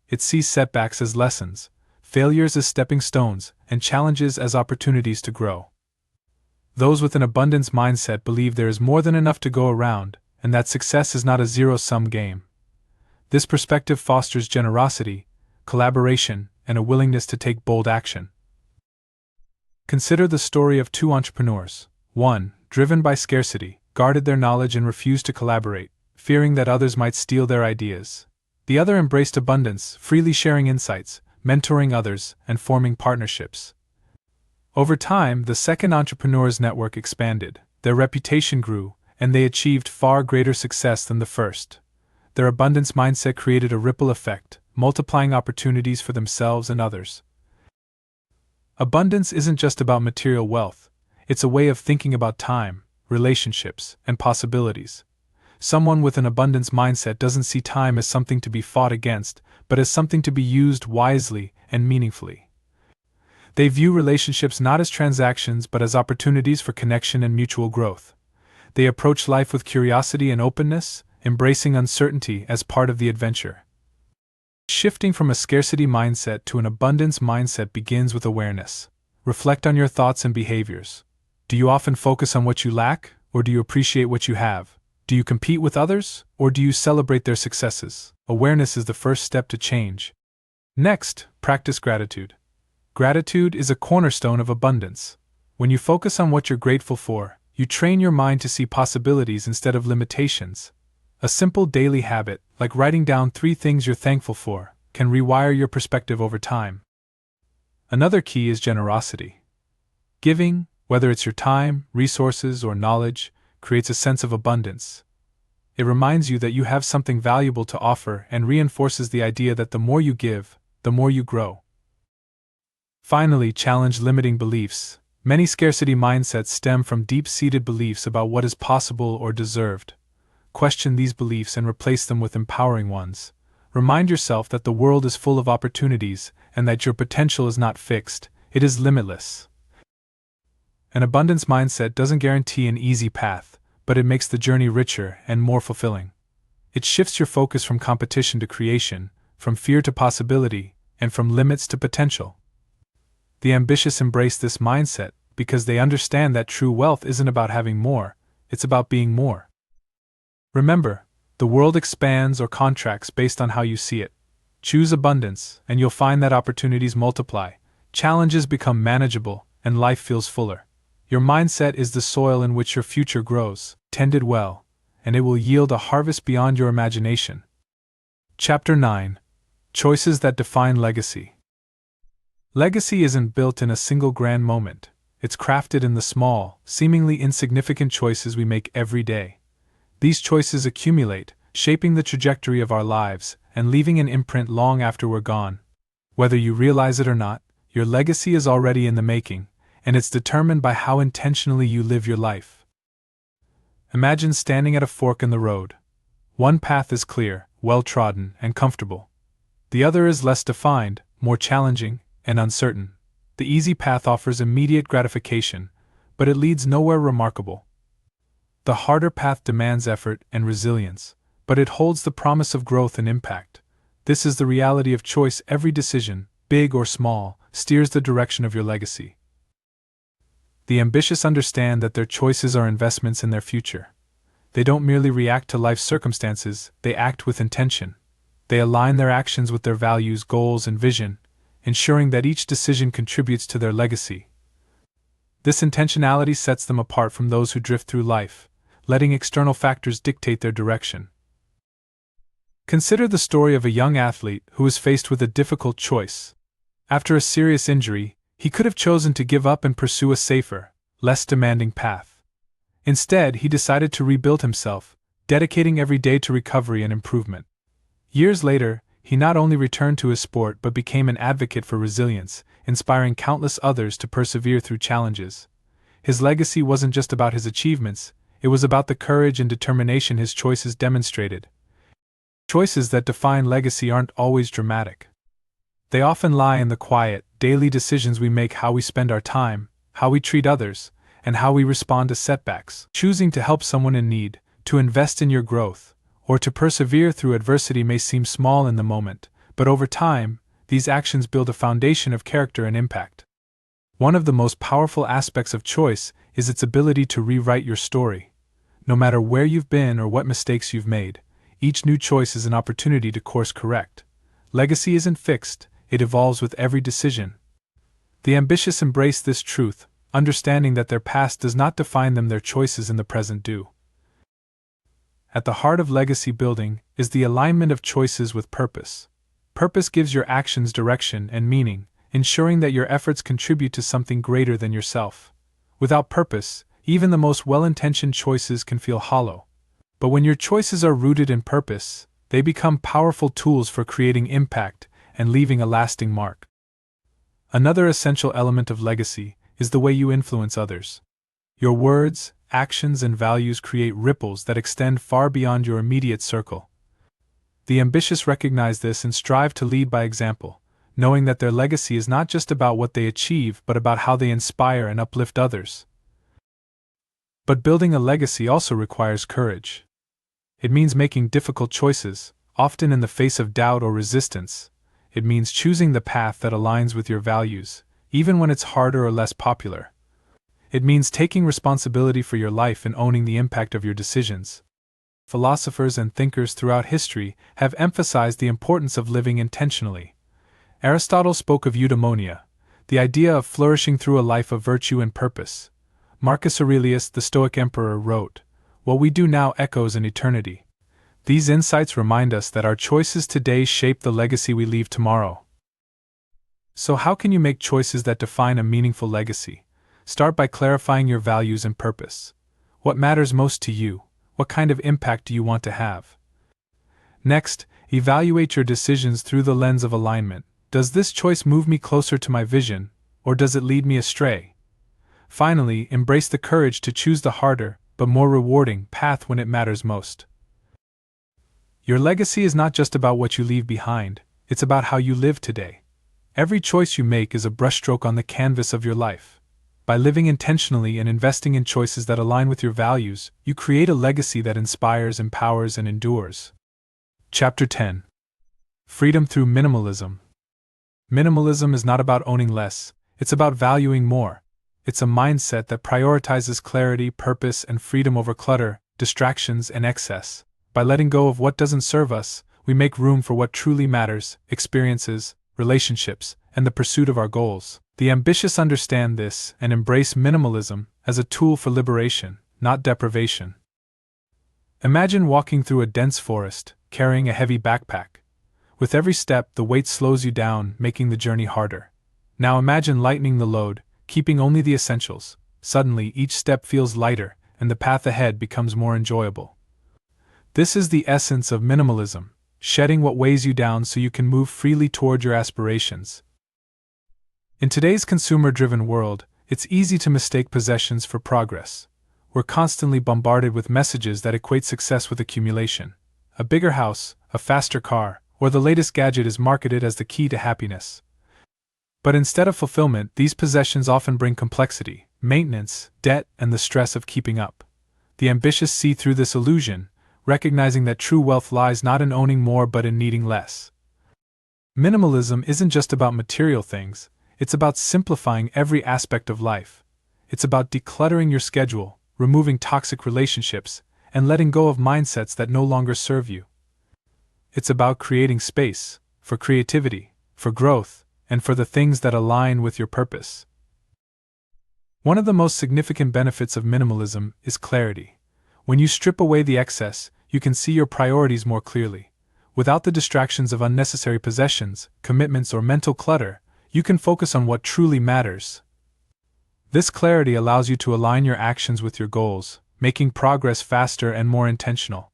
It sees setbacks as lessons, failures as stepping stones, and challenges as opportunities to grow. Those with an abundance mindset believe there is more than enough to go around, and that success is not a zero-sum game. This perspective fosters generosity, collaboration, and a willingness to take bold action. Consider the story of two entrepreneurs. One, driven by scarcity, guarded their knowledge and refused to collaborate, fearing that others might steal their ideas. The other embraced abundance, freely sharing insights, mentoring others, and forming partnerships. Over time, the second entrepreneur's network expanded, their reputation grew, and they achieved far greater success than the first. Their abundance mindset created a ripple effect, multiplying opportunities for themselves and others. Abundance isn't just about material wealth, it's a way of thinking about time, relationships, and possibilities. Someone with an abundance mindset doesn't see time as something to be fought against, but as something to be used wisely and meaningfully. They view relationships not as transactions but as opportunities for connection and mutual growth. They approach life with curiosity and openness, embracing uncertainty as part of the adventure. Shifting from a scarcity mindset to an abundance mindset begins with awareness. Reflect on your thoughts and behaviors. Do you often focus on what you lack, or do you appreciate what you have? Do you compete with others, or do you celebrate their successes? Awareness is the first step to change. Next, practice gratitude. Gratitude is a cornerstone of abundance. When you focus on what you're grateful for, you train your mind to see possibilities instead of limitations. A simple daily habit, like writing down 3 things you're thankful for, can rewire your perspective over time. Another key is generosity. Giving, whether it's your time, resources, or knowledge, creates a sense of abundance. It reminds you that you have something valuable to offer and reinforces the idea that the more you give, the more you grow. Finally, challenge limiting beliefs. Many scarcity mindsets stem from deep-seated beliefs about what is possible or deserved. Question these beliefs and replace them with empowering ones. Remind yourself that the world is full of opportunities and that your potential is not fixed, it is limitless. An abundance mindset doesn't guarantee an easy path, but it makes the journey richer and more fulfilling. It shifts your focus from competition to creation, from fear to possibility, and from limits to potential. The ambitious embrace this mindset because they understand that true wealth isn't about having more, it's about being more. Remember, the world expands or contracts based on how you see it. Choose abundance, and you'll find that opportunities multiply, challenges become manageable, and life feels fuller. Your mindset is the soil in which your future grows. Tend it well, and it will yield a harvest beyond your imagination. Chapter 9. Choices that define legacy. Legacy isn't built in a single grand moment. It's crafted in the small, seemingly insignificant choices we make every day. These choices accumulate, shaping the trajectory of our lives and leaving an imprint long after we're gone. Whether you realize it or not, your legacy is already in the making, and it's determined by how intentionally you live your life. Imagine standing at a fork in the road. One path is clear, well-trodden, and comfortable. The other is less defined, more challenging, and uncertain. The easy path offers immediate gratification, but it leads nowhere remarkable. The harder path demands effort and resilience, but it holds the promise of growth and impact. This is the reality of choice. Every decision, big or small, steers the direction of your legacy. The ambitious understand that their choices are investments in their future. They don't merely react to life's circumstances, they act with intention. They align their actions with their values, goals, and vision, ensuring that each decision contributes to their legacy. This intentionality sets them apart from those who drift through life, letting external factors dictate their direction. Consider the story of a young athlete who was faced with a difficult choice. After a serious injury, he could have chosen to give up and pursue a safer, less demanding path. Instead, he decided to rebuild himself, dedicating every day to recovery and improvement. Years later, he not only returned to his sport but became an advocate for resilience, inspiring countless others to persevere through challenges. His legacy wasn't just about his achievements, it was about the courage and determination his choices demonstrated. Choices that define legacy aren't always dramatic. They often lie in the quiet, daily decisions we make: how we spend our time, how we treat others, and how we respond to setbacks. Choosing to help someone in need, to invest in your growth, or to persevere through adversity may seem small in the moment, but over time, these actions build a foundation of character and impact. One of the most powerful aspects of choice is its ability to rewrite your story. No matter where you've been or what mistakes you've made, each new choice is an opportunity to course correct. Legacy isn't fixed, it evolves with every decision. The ambitious embrace this truth, understanding that their past does not define them, their choices in the present do. At the heart of legacy building is the alignment of choices with purpose. Purpose gives your actions direction and meaning, ensuring that your efforts contribute to something greater than yourself. Without purpose, even the most well-intentioned choices can feel hollow. But when your choices are rooted in purpose, they become powerful tools for creating impact and leaving a lasting mark. Another essential element of legacy is the way you influence others. Your words, actions, and values create ripples that extend far beyond your immediate circle. The ambitious recognize this and strive to lead by example, knowing that their legacy is not just about what they achieve but about how they inspire and uplift others. But building a legacy also requires courage. It means making difficult choices, often in the face of doubt or resistance. It means choosing the path that aligns with your values, even when it's harder or less popular. It means taking responsibility for your life and owning the impact of your decisions. Philosophers and thinkers throughout history have emphasized the importance of living intentionally. Aristotle spoke of eudaimonia, the idea of flourishing through a life of virtue and purpose. Marcus Aurelius, the Stoic emperor, wrote, "What we do now echoes in eternity." These insights remind us that our choices today shape the legacy we leave tomorrow. So how can you make choices that define a meaningful legacy? Start by clarifying your values and purpose. What matters most to you? What kind of impact do you want to have? Next, evaluate your decisions through the lens of alignment. Does this choice move me closer to my vision, or does it lead me astray? Finally, embrace the courage to choose the harder, but more rewarding, path when it matters most. Your legacy is not just about what you leave behind, it's about how you live today. Every choice you make is a brushstroke on the canvas of your life. By living intentionally and investing in choices that align with your values, you create a legacy that inspires, empowers, and endures. Chapter 10. Freedom through minimalism. Minimalism is not about owning less, it's about valuing more. It's a mindset that prioritizes clarity, purpose, and freedom over clutter, distractions, and excess. By letting go of what doesn't serve us, we make room for what truly matters: experiences, relationships, and the pursuit of our goals. The ambitious understand this and embrace minimalism as a tool for liberation, not deprivation. Imagine walking through a dense forest, carrying a heavy backpack. With every step, the weight slows you down, making the journey harder. Now imagine lightening the load, keeping only the essentials. Suddenly, each step feels lighter, and the path ahead becomes more enjoyable. This is the essence of minimalism, shedding what weighs you down so you can move freely toward your aspirations. In today's consumer-driven world, it's easy to mistake possessions for progress. We're constantly bombarded with messages that equate success with accumulation. A bigger house, a faster car, or the latest gadget is marketed as the key to happiness. But instead of fulfillment, these possessions often bring complexity, maintenance, debt, and the stress of keeping up. The ambitious see through this illusion, recognizing that true wealth lies not in owning more but in needing less. Minimalism isn't just about material things, it's about simplifying every aspect of life. It's about decluttering your schedule, removing toxic relationships, and letting go of mindsets that no longer serve you. It's about creating space for creativity, for growth, and for the things that align with your purpose. One of the most significant benefits of minimalism is clarity. When you strip away the excess, you can see your priorities more clearly. Without the distractions of unnecessary possessions, commitments, or mental clutter, you can focus on what truly matters. This clarity allows you to align your actions with your goals, making progress faster and more intentional.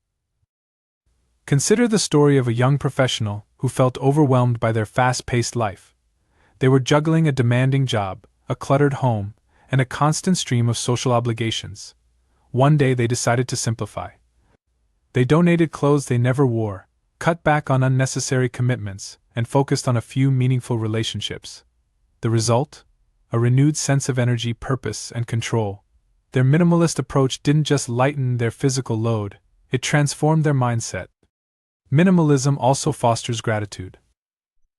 Consider the story of a young professional who felt overwhelmed by their fast-paced life. They were juggling a demanding job, a cluttered home, and a constant stream of social obligations. One day they decided to simplify. They donated clothes they never wore, cut back on unnecessary commitments, and focused on a few meaningful relationships. The result? A renewed sense of energy, purpose, and control. Their minimalist approach didn't just lighten their physical load, it transformed their mindset. Minimalism also fosters gratitude.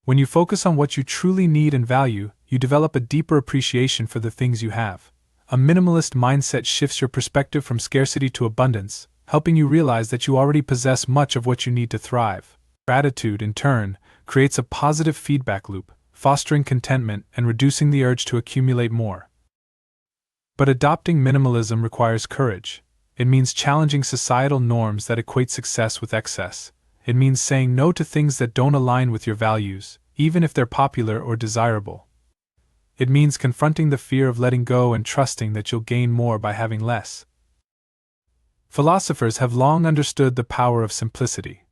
When you focus on what you truly need and value, you develop a deeper appreciation for the things you have. A minimalist mindset shifts your perspective from scarcity to abundance, helping you realize that you already possess much of what you need to thrive. Gratitude, in turn, creates a positive feedback loop, fostering contentment and reducing the urge to accumulate more. But adopting minimalism requires courage. It means challenging societal norms that equate success with excess. It means saying no to things that don't align with your values, even if they're popular or desirable. It means confronting the fear of letting go and trusting that you'll gain more by having less. Philosophers have long understood the power of simplicity.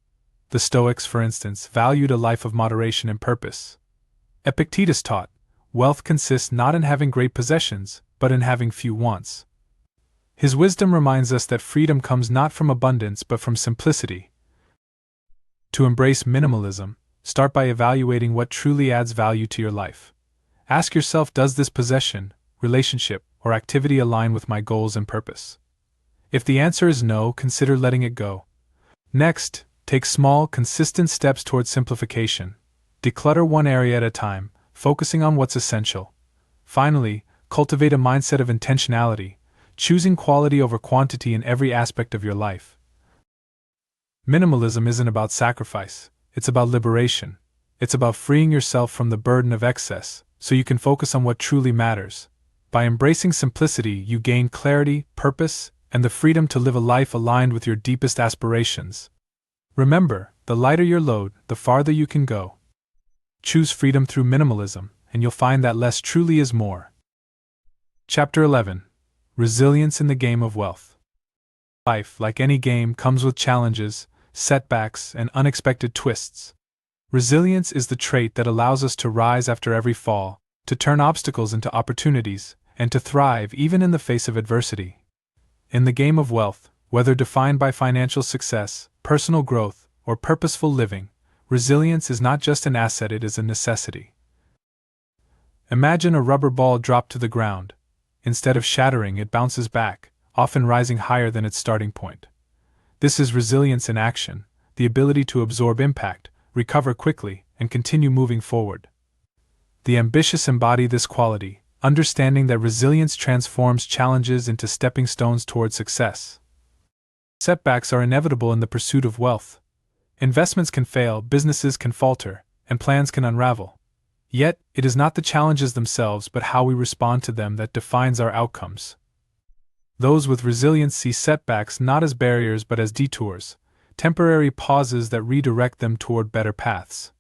The Stoics, for instance, valued a life of moderation and purpose. Epictetus taught, wealth consists not in having great possessions, but in having few wants. His wisdom reminds us that freedom comes not from abundance but from simplicity. To embrace minimalism, start by evaluating what truly adds value to your life. Ask yourself, does this possession, relationship, or activity align with my goals and purpose? If the answer is no, consider letting it go. Next, take small, consistent steps towards simplification. Declutter one area at a time, focusing on what's essential. Finally, cultivate a mindset of intentionality, choosing quality over quantity in every aspect of your life. Minimalism isn't about sacrifice, it's about liberation. It's about freeing yourself from the burden of excess, so you can focus on what truly matters. By embracing simplicity, you gain clarity, purpose, and the freedom to live a life aligned with your deepest aspirations. Remember, the lighter your load, the farther you can go. Choose freedom through minimalism, and you'll find that less truly is more. Chapter 11. Resilience in the Game of Wealth. Life, like any game, comes with challenges, setbacks, and unexpected twists. Resilience is the trait that allows us to rise after every fall, to turn obstacles into opportunities, and to thrive even in the face of adversity. In the game of wealth, whether defined by financial success, personal growth, or purposeful living, resilience is not just an asset, it is a necessity. Imagine a rubber ball dropped to the ground. Instead of shattering, it bounces back, often rising higher than its starting point. This is resilience in action, the ability to absorb impact, recover quickly, and continue moving forward. The ambitious embody this quality, understanding that resilience transforms challenges into stepping stones toward success. Setbacks are inevitable in the pursuit of wealth. Investments can fail, businesses can falter, and plans can unravel. Yet, it is not the challenges themselves but how we respond to them that defines our outcomes. Those with resilience see setbacks not as barriers but as detours, temporary pauses that redirect them toward better paths.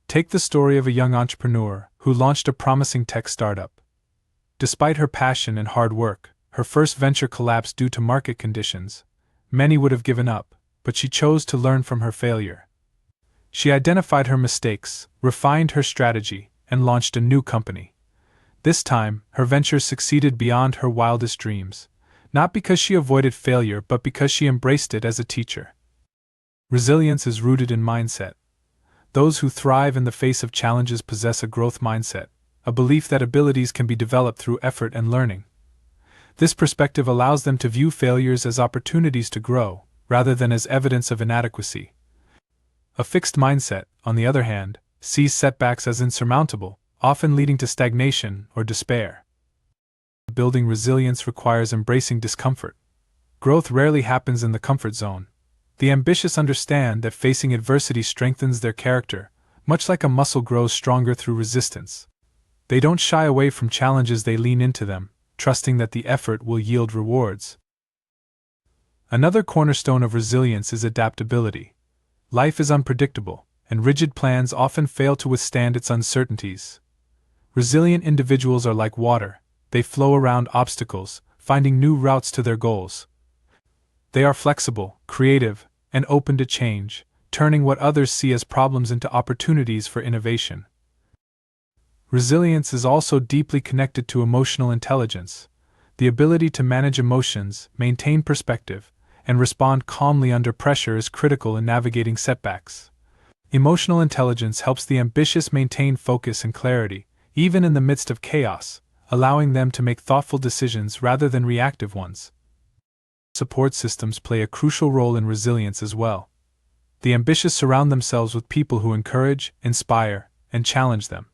Take the story of a young entrepreneur who launched a promising tech startup. Despite her passion and hard work, her first venture collapsed due to market conditions. Many would have given up, but she chose to learn from her failure. She identified her mistakes, refined her strategy, and launched a new company. This time, her venture succeeded beyond her wildest dreams, not because she avoided failure but because she embraced it as a teacher. Resilience is rooted in mindset. Those who thrive in the face of challenges possess a growth mindset, a belief that abilities can be developed through effort and learning. This perspective allows them to view failures as opportunities to grow, rather than as evidence of inadequacy. A fixed mindset, on the other hand, sees setbacks as insurmountable, often leading to stagnation or despair. Building resilience requires embracing discomfort. Growth rarely happens in the comfort zone. The ambitious understand that facing adversity strengthens their character, much like a muscle grows stronger through resistance. They don't shy away from challenges, they lean into them, trusting that the effort will yield rewards. Another cornerstone of resilience is adaptability. Life is unpredictable, and rigid plans often fail to withstand its uncertainties. Resilient individuals are like water, they flow around obstacles, finding new routes to their goals. They are flexible, creative, and open to change, turning what others see as problems into opportunities for innovation. Resilience is also deeply connected to emotional intelligence. The ability to manage emotions, maintain perspective, and respond calmly under pressure is critical in navigating setbacks. Emotional intelligence helps the ambitious maintain focus and clarity, even in the midst of chaos, allowing them to make thoughtful decisions rather than reactive ones. Support systems play a crucial role in resilience as well. The ambitious surround themselves with people who encourage, inspire, and challenge them.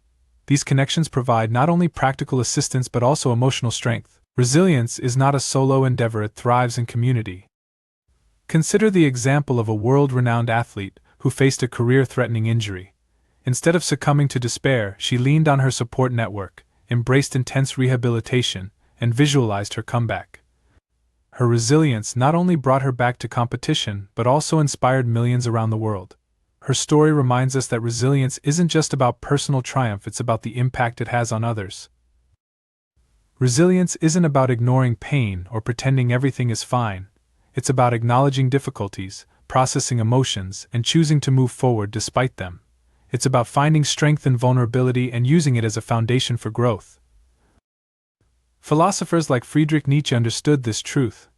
These connections provide not only practical assistance but also emotional strength. Resilience is not a solo endeavor, it thrives in community. Consider the example of a world-renowned athlete who faced a career-threatening injury. Instead of succumbing to despair, she leaned on her support network, embraced intense rehabilitation, and visualized her comeback. Her resilience not only brought her back to competition but also inspired millions around the world. Her story reminds us that resilience isn't just about personal triumph, it's about the impact it has on others. Resilience isn't about ignoring pain or pretending everything is fine. It's about acknowledging difficulties, processing emotions, and choosing to move forward despite them. It's about finding strength in vulnerability and using it as a foundation for growth. Philosophers like Friedrich Nietzsche understood this truth.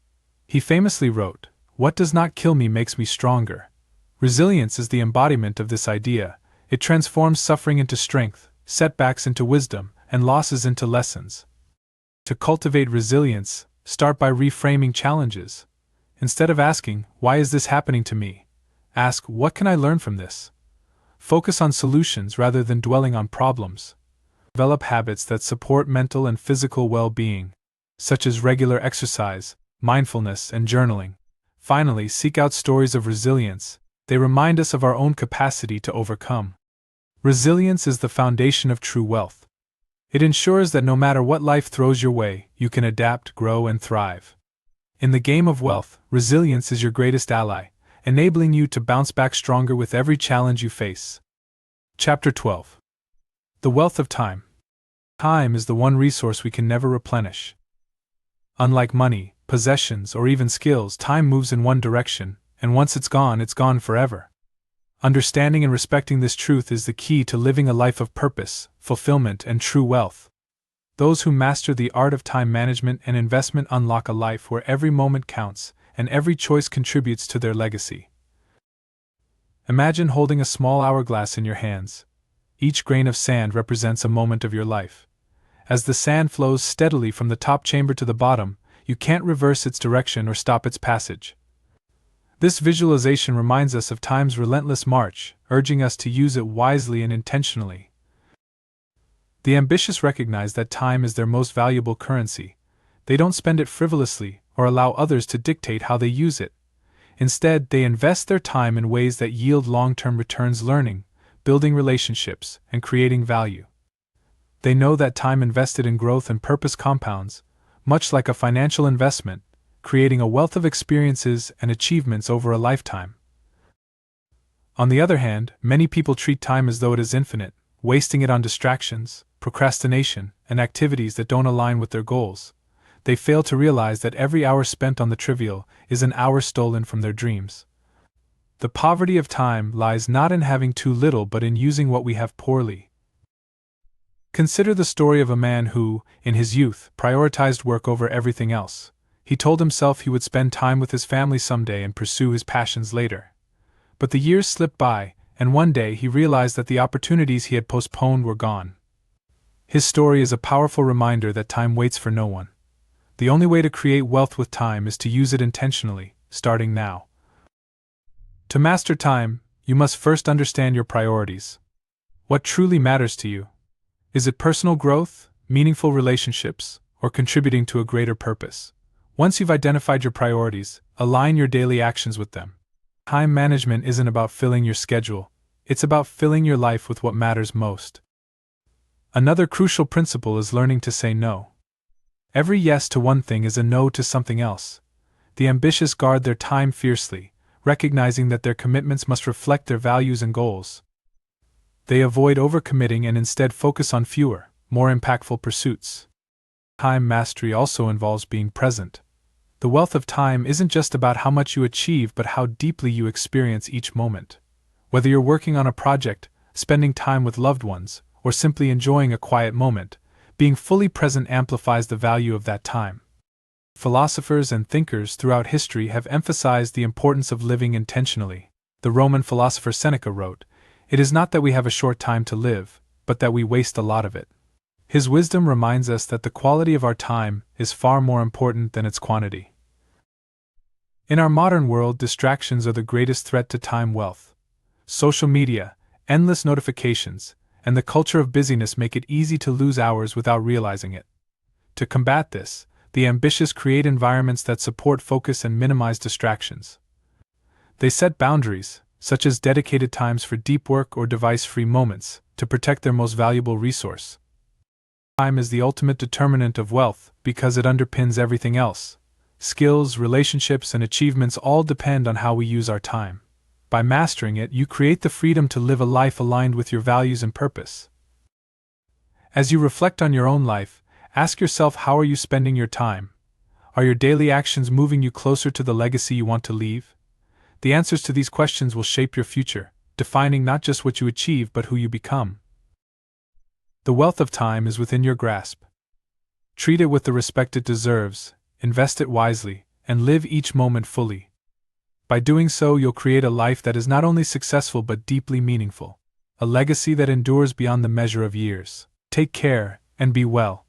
He famously wrote, "What does not kill me makes me stronger." Resilience is the embodiment of this idea. It transforms suffering into strength, setbacks into wisdom, and losses into lessons. To cultivate resilience, start by reframing challenges. Instead of asking, "Why is this happening to me?" ask, "What can I learn from this?" Focus on solutions rather than dwelling on problems. Develop habits that support mental and physical well-being, such as regular exercise, mindfulness, and journaling. Finally, seek out stories of resilience. They remind us of our own capacity to overcome. Resilience is the foundation of true wealth. It ensures that no matter what life throws your way, you can adapt, grow, and thrive. In the game of wealth, resilience is your greatest ally, enabling you to bounce back stronger with every challenge you face. Chapter 12. The wealth of time. Time is the one resource we can never replenish. Unlike money, possessions, or even skills, time moves in one direction, and once it's gone forever. Understanding and respecting this truth is the key to living a life of purpose, fulfillment, and true wealth. Those who master the art of time management and investment unlock a life where every moment counts and every choice contributes to their legacy. Imagine holding a small hourglass in your hands. Each grain of sand represents a moment of your life. As the sand flows steadily from the top chamber to the bottom, you can't reverse its direction or stop its passage. This visualization reminds us of time's relentless march, urging us to use it wisely and intentionally. The ambitious recognize that time is their most valuable currency. They don't spend it frivolously or allow others to dictate how they use it. Instead, they invest their time in ways that yield long-term returns, learning, building relationships, and creating value. They know that time invested in growth and purpose compounds, much like a financial investment, creating a wealth of experiences and achievements over a lifetime. On the other hand, many people treat time as though it is infinite, wasting it on distractions, procrastination, and activities that don't align with their goals. They fail to realize that every hour spent on the trivial is an hour stolen from their dreams. The poverty of time lies not in having too little but in using what we have poorly. Consider the story of a man who, in his youth, prioritized work over everything else. He told himself he would spend time with his family someday and pursue his passions later. But the years slipped by, and one day he realized that the opportunities he had postponed were gone. His story is a powerful reminder that time waits for no one. The only way to create wealth with time is to use it intentionally, starting now. To master time, you must first understand your priorities. What truly matters to you? Is it personal growth, meaningful relationships, or contributing to a greater purpose? Once you've identified your priorities, align your daily actions with them. Time management isn't about filling your schedule, it's about filling your life with what matters most. Another crucial principle is learning to say no. Every yes to one thing is a no to something else. The ambitious guard their time fiercely, recognizing that their commitments must reflect their values and goals. They avoid overcommitting and instead focus on fewer, more impactful pursuits. Time mastery also involves being present. The wealth of time isn't just about how much you achieve but how deeply you experience each moment. Whether you're working on a project, spending time with loved ones, or simply enjoying a quiet moment, being fully present amplifies the value of that time. Philosophers and thinkers throughout history have emphasized the importance of living intentionally. The Roman philosopher Seneca wrote, "It is not that we have a short time to live, but that we waste a lot of it." His wisdom reminds us that the quality of our time is far more important than its quantity. In our modern world, distractions are the greatest threat to time wealth. Social media, endless notifications, and the culture of busyness make it easy to lose hours without realizing it. To combat this, the ambitious create environments that support focus and minimize distractions. They set boundaries, such as dedicated times for deep work or device-free moments, to protect their most valuable resource. Time is the ultimate determinant of wealth because it underpins everything else. Skills, relationships, and achievements all depend on how we use our time. By mastering it, you create the freedom to live a life aligned with your values and purpose. As you reflect on your own life, ask yourself, how are you spending your time? Are your daily actions moving you closer to the legacy you want to leave? The answers to these questions will shape your future, defining not just what you achieve but who you become. The wealth of time is within your grasp. Treat it with the respect it deserves, invest it wisely, and live each moment fully. By doing so, you'll create a life that is not only successful but deeply meaningful, a legacy that endures beyond the measure of years. Take care, and be well.